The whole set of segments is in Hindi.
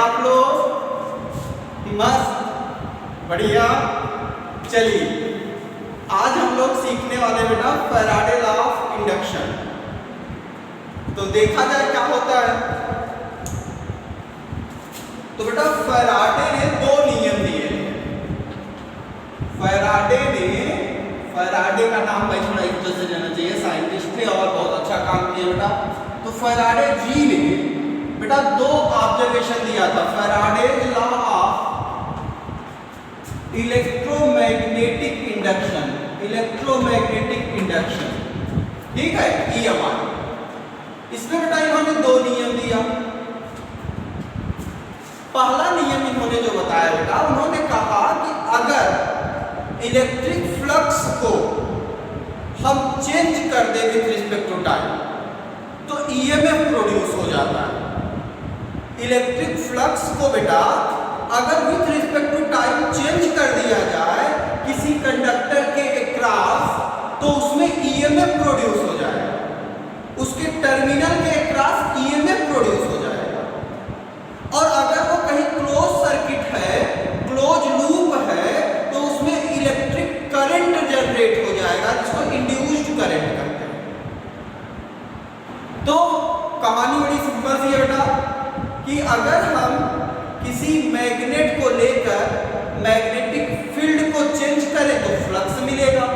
आप लोग? मस्त, बढ़िया। चलिए आज हम लोग सीखने वाले बेटा फैराडे लॉ ऑफ इंडक्शन। तो देखा जाए क्या होता है। तो बेटा फैराडे ने दो नियम दिए। फैराडे का नाम भाई थोड़ा इज्जत से जाना चाहिए, साइंटिस्ट थे और बहुत अच्छा काम किया बेटा। तो फैराडे जी ने बेटा दो ऑब्जर्वेशन दिया था। Faraday law of electromagnetic induction, ठीक है, EMI। इसमें बेटा इन्होंने दो नियम दिया। पहला नियम इन्होंने जो बताया बेटा, उन्होंने कहा कि अगर इलेक्ट्रिक फ्लक्स को हम चेंज कर दें विथ रिस्पेक्ट टू टाइम तो EMF प्रोड्यूस हो जाता है। इलेक्ट्रिक फ्लक्स को बेटा अगर with respect to time change कर दिया जाए किसी कंडक्टर के अक्रॉस तो उसमें EMF प्रोड्यूस हो जाएगा, उसके टर्मिनल के अक्रॉस EMF प्रोड्यूस हो जाएगा। और अगर वो कहीं क्लोज सर्किट है, क्लोज लूप है, तो उसमें इलेक्ट्रिक करंट जनरेट हो जाएगा जिसको इंड्यूस्ड करंट कहते हैं। तो कहानी बड़ी सिंपल सी है बेटा कि अगर हम किसी मैग्नेट को लेकर मैग्नेटिक फील्ड को चेंज करें तो फ्लक्स मिलेगा,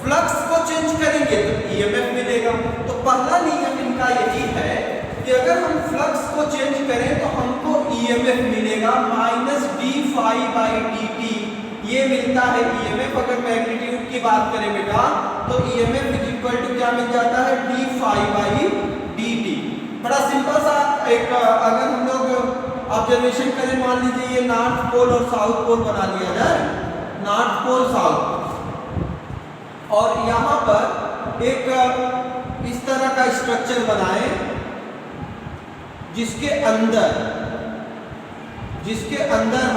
फ्लक्स को चेंज करेंगे तो EMF मिलेगा। तो पहला नियम इनका यही है कि अगर हम फ्लक्स को चेंज करें तो हमको EMF मिलेगा -d∅dt। ये मिलता है EMF। अगर मैग्नीट्यूड की बात करें बेटा तो EMF क्या मिल जाता है, d∅dt। बड़ा सिंपल सा एक, अगर हम लोग ऑब्जर्वेशन करें, मान लीजिए ये नॉर्थ पोल और साउथ पोल बना लिया जाए, नॉर्थ पोल साउथ पोल, और यहाँ पर एक इस तरह का स्ट्रक्चर बनाए जिसके अंदर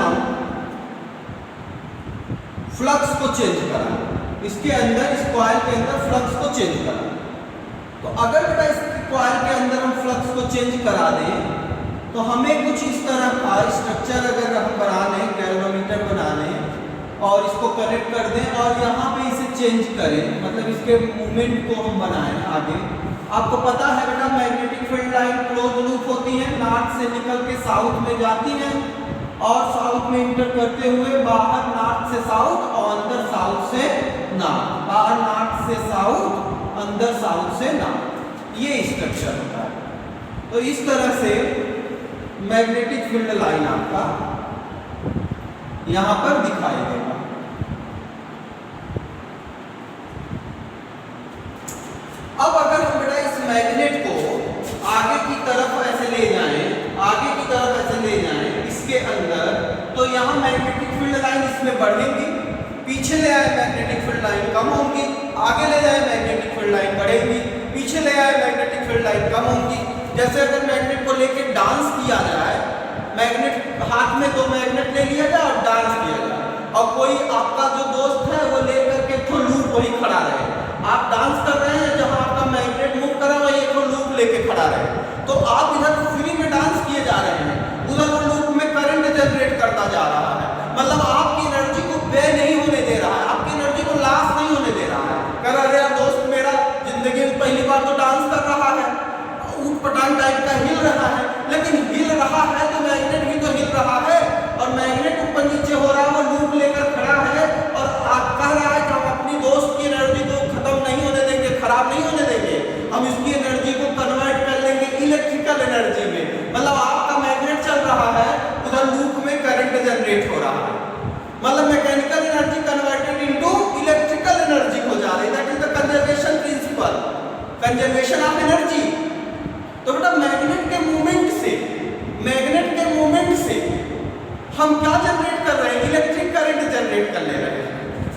हम फ्लक्स को चेंज कराएं। इसके अंदर, इस कॉइल के अंदर फ्लक्स को चेंज कराएं। तो अगर बेटा इस कॉइल के अंदर हम फ्लक्स को चेंज करा दें तो हमें कुछ इस तरह का स्ट्रक्चर अगर हम बना लें, गैल्वेनोमीटर बना लें और इसको कनेक्ट कर दें और यहाँ पे इसे चेंज करें, मतलब इसके मूवमेंट को हम बनाएं आगे। आपको पता है बेटा magnetic field line close loop होती है, नॉर्थ से निकल के साउथ में जाती है और साउथ में इंटर करते हुए बाहर नॉर्थ से साउथ और अंदर साउथ से नॉर्थ, बाहर नॉर्थ से साउथ, अंदर साउथ से नॉर्थ, ये स्ट्रक्चर होता है। तो इस तरह से मैग्नेटिक फील्ड लाइन आपका यहां पर दिखाई देगा। अब अगर हम बेटा इस मैग्नेट को आगे की तरफ ऐसे ले जाएं, इसके अंदर, तो यहां मैग्नेटिक फील्ड लाइन इसमें बढ़ेगी, पीछे ले आए मैग्नेटिक फील्ड लाइन कम होगी, आगे ले जाए मैग्नेटिक फील्ड लाइन बढ़ेगी, पीछे ले आए मैग्नेटिक फील्ड लाइन कम होगी। जैसे अगर मैग्नेट को लेके डांस किया जाए, मैग्नेट हाथ में दो मैग्नेट ले लिया जाए और डांस किया जाए, और कोई आपका जो दोस्त है वो लेकर के तो लूप वही खड़ा रहे, आप डांस कर रहे हैं, जहां आपका मैग्नेट मूव कर रहा है एक लूप लेके खड़ा रहे, तो आप इधर फ्री में डांस किए जा रहे हैं, उधर वो लूप में करंट जनरेट करता जा रहा है, मतलब आपकी एनर्जी को व्यय नहीं होने दे रहा है, आपकी एनर्जी को लॉस नहीं होने दे रहा है। कह रहा है दोस्त मेरा जिंदगी में पहली बार तो डांस कर रहा है, पटांग टाइप का हिल रहा है, लेकिन हिल रहा है तो मैग्नेट भी तो हिल रहा है, और मैग्नेट ऊपर नीचे हो रहा है, वो लूप लेकर खड़ा है और कह रहा है कि हम अपनी दोस्त की एनर्जी को खत्म नहीं होने देंगे, खराब नहीं होने देंगे, हम इसकी एनर्जी को कन्वर्ट कर लेंगे इलेक्ट्रिकल एनर्जी में। मतलब आपका मैग्नेट चल रहा है, उधर लूप में करंट जनरेट हो रहा है, मतलब mechanical energy converted into electrical energy हो जा रही है। That is the conservation principle, conservation of energy. तो बेटा मैग्नेट के मूवमेंट से हम क्या जनरेट कर रहे हैं, इलेक्ट्रिक करंट जनरेट कर ले रहे हैं।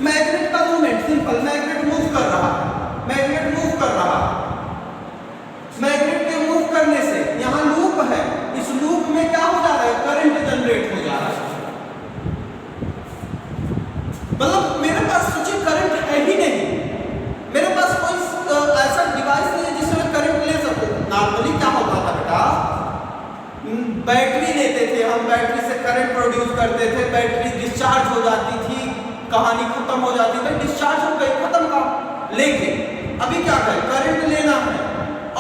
मैग्नेट का मूवमेंट सिंपल, मैग्नेट मूव कर रहा है, मैग्नेट के मूव करने से यहाँ लूप है, इस लूप में क्या हो जा रहा है, करंट जनरेट हो जा रहा है। मतलब मेरे पास सोचिए करंट है ही नहीं, मेरे पास कोई ऐसा डिवाइस नहीं है जिसमें करंट ले सकूं। नॉर्मली क्या होता था बेटा, बैटरी लेते थे हम, प्रोड्यूस करते थे, बैटरी डिस्चार्ज हो जाती थी, कहानी खत्म हो जाती थी, डिस्चार्ज हो गई, खत्म काम। लेकिन अभी क्या करें, करंट लेना है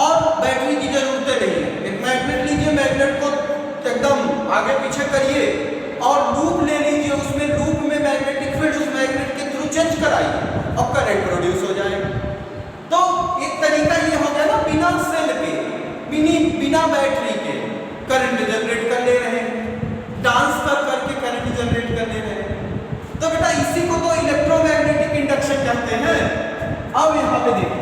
और बैटरी की जरूरत नहीं है। एक मैग्नेट लीजिए, मैग्नेट को एकदम आगे पीछे करिए और लूप ले लीजिए, उसमें लूप में मैग्नेटिक फील्ड उस मैग्नेट के थ्रू चेंज कराइए और करंट प्रोड्यूस हो जाएगा। तो एक तरीका ये हो गया ना, बिना सेल के, बिना बैटरी के करंट जनरेट कर ले रहे हैं, ट्रांसफर करके करंट जनरेट कर ले रहे हैं। तो बेटा इसी को तो इलेक्ट्रोमैग्नेटिक इंडक्शन कहते हैं। अब यहाँ पे देखो,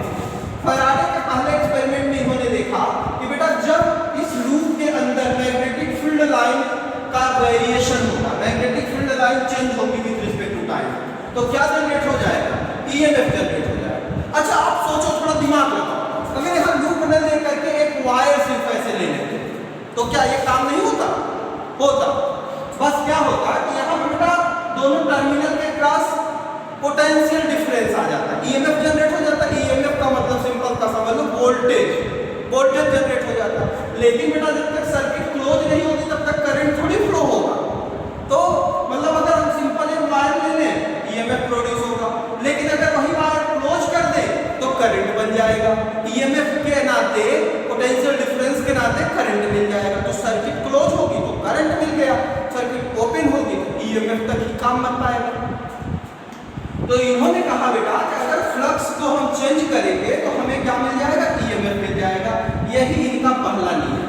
फैराडे के पहले एक्सपेरिमेंट में इन्होंने देखा कि बेटा जब इस लूप के अंदर मैग्नेटिक फील्ड लाइन का वेरिएशन होगा, मैग्नेटिक फील्ड लाइन चेंज होगी विद रिस्पेक्ट टू टाइम, तो क्या जनरेट हो जाएगा, ईएमएफ जनरेट हो जाएगा। अच्छा आप सोचो, थोड़ा दिमाग लगाओ, अगर यहाँ लूप न ले करके एक वायर सिर्फ ऐसे ले लेते तो क्या ये काम नहीं होता? होता। बस क्या होता कि यहाँ पे बेटा दोनों टर्मिनल के क्रॉस पोटेंशियल डिफरेंस आ जाता है, ईएमएफ जनरेट हो जाता है। ईएमएफ का मतलब सिंपल सा समझ लो, वोल्टेज जनरेट हो जाता है। लेकिन बेटा जब तक सर्किट क्लोज नहीं होती तब तक करंट थोड़ी फ्लो होगा। तो मतलब अगर हम सिंपल एक वायर ले लें, ईएमएफ प्रोड्यूस होगा, लेकिन अगर वही वायर क्लोज कर दे तो करंट बन जाएगा। ईएमएफ के नाते, पोटेंशियल डिफरेंस के नाते करंट मिल जाएगा। तो सर्किट क्लोज होगी तो करंट मिल गया, सर्किट ओपन होगी तो ईएमएफ तक ही काम बन पाएगा। तो इन्होंने कहा बेटा कि अगर फ्लक्स को हम चेंज करेंगे तो हमें क्या मिल जाएगा, ईएमएफ मिल जाएगा। यही इनका पहला नियम।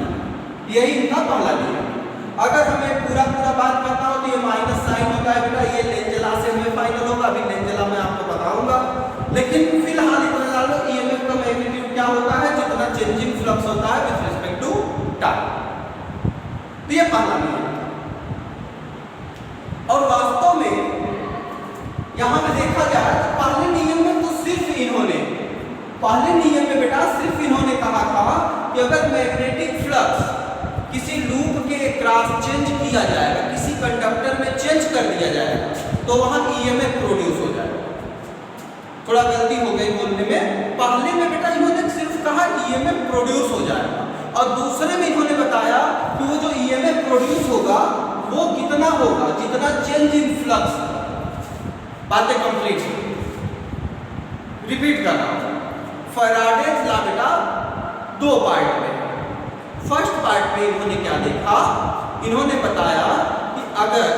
अगर हमें पूरा बात करना हो तो ये माइनस साइन होता है बेटा, ये लेंजला से हमें फाइनल होगा, अभी लेंजला मैं आपको बताऊंगा। लेकिन फिलहाल इतना जान लो, ईएमएफ का मैग्नीट्यूड क्या होता है, जितना चेंजिंग फ्लक्स होता है विद रिस्पेक्ट टू टाइम। तो ये पहला नियम। और वास्तव में यहां पे देखा जाए तो पहले नियम में बेटा सिर्फ इन्होंने कहा था कि अगर मैग्नेटिक फ्लक्स किसी लूप के क्रॉस चेंज किया जाएगा, किसी कंडक्टर में चेंज कर दिया जाएगा, तो वहां ईएमएफ प्रोड्यूस हो जाएगा। थोड़ा गलती हो गई बोलने में, पहले में बेटा इन्होंने सिर्फ कहा ईएमएफ प्रोड्यूस हो जाएगा, और दूसरे में इन्होंने बताया कि वो जो ईएमएफ प्रोड्यूस होगा वो कितना होगा, जितना चेंज इन फ्लक्स। बातें कंप्लीट है, रिपीट कर रहा हूं। फैराडेज लॉ बेटा दो पार्ट में। फर्स्ट पार्ट में इन्होंने क्या देखा, इन्होंने बताया कि अगर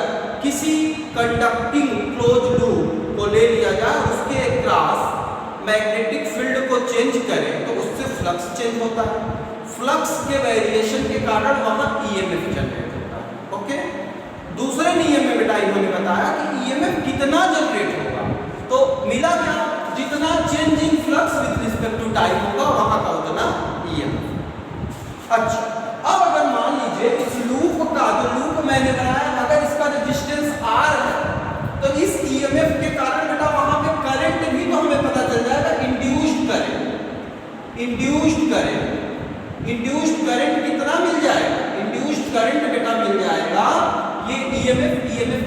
किसी कंडक्टिंग क्लोज लूप को ले लिया जाए, उसके क्रॉस मैग्नेटिक फील्ड को चेंज करें तो उससे फ्लक्स चेंज होता है। फ्लक्स के वेरिएशन के कारण वहां ईएमएफ जनरेट होता है। ओके, दूसरे नियम में बेटा इन्होंने बताया कि ईएमएफ कितना जनरेट होगा, तो मिला क्या, जितना change in flux with respect to time होगा वहां का उतना ईएमएफ। अच्छा, अब अगर मान लीजिए इस लूप का, जो लूप मैंने बनाया, अगर इसका रेजिस्टेंस आर है तो इस ईएमएफ के कारण बेटा वहां पे करंट भी तो हमें पता चल जाएगा, इंड्यूस्ड करंट कितना मिल जाएगा, इंड्यूस्ड करंट बेटा मिल जाएगा। ये ईएमएफ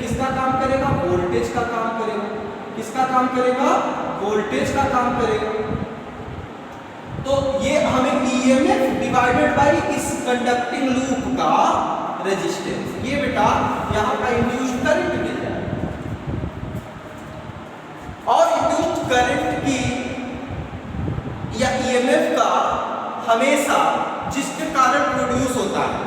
किसका काम करेगा, वोल्टेज का काम करेगा। किसका काम करेगा, वोल्टेज का काम करेगा। तो ये हमें ईएमएफ डिवाइडेड बाय इस कंडक्टिंग लूप का रेजिस्टेंस, ये बेटा यहां का इंड्यूस्ड करंट मिल जाएगा। और इंड्यूस्ड करंट की या ईएमएफ का हमेशा जिसके कारण प्रोड्यूस होता है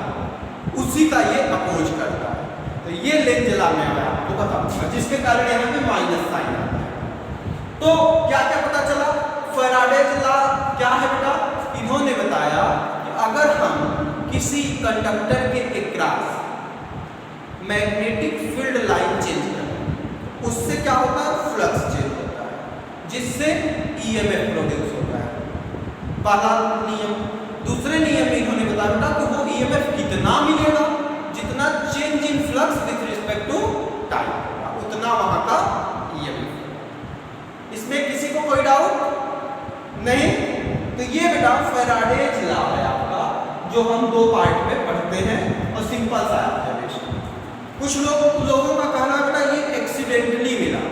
उसी का ये अपोज करता है। तो ये लेंजला में मैं आपको बताऊंगा, जिसके कारण यहाँ पे माइनस साइन आता है। तो क्या क्या पता चला, फैराडेज लॉ क्या है बेटा, इन्होंने बताया कि अगर हम किसी कंडक्टर के across magnetic field line change करें, उससे क्या होता है, फ्लक्स चेंज होता है, जिससे ईएमएफ प्रोड्यूस होता है। पहला नियम। दूसरे नियम में इन्होंने बताया बेटा कि वो ईएमएफ कितना मिलेगा, जितना change in flux with respect to time, उतना वहां का ईएमएफ। इसमें किसी को कोई डाउट नहीं? तो ये बेटा फैराडेज लॉ है आपका, जो हम दो पार्ट में पढ़ते हैं और सिंपल सा ऑब्जर्वेशन। कुछ लोगों का कहना बेटा ये एक्सीडेंटली मिला,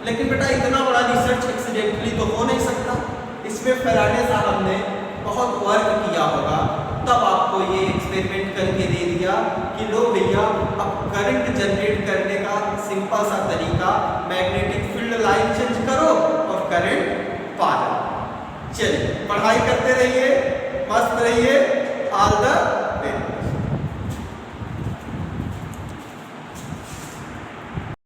लेकिन बेटा इतना बड़ा रिसर्च एक्सीडेंटली तो हो नहीं सकता। इसमें फैराडे साहब ने बहुत वर्क किया होगा, तब आपको ये एक्सपेरिमेंट करके दे दिया कि लो भैया अब करंट जनरेट करने का सिंपल सा तरीका, मैग्नेटिक फील्ड लाइन चेंज करो और करंट पा लो। चलिए पढ़ाई करते रहिए, मस्त रहिए। All the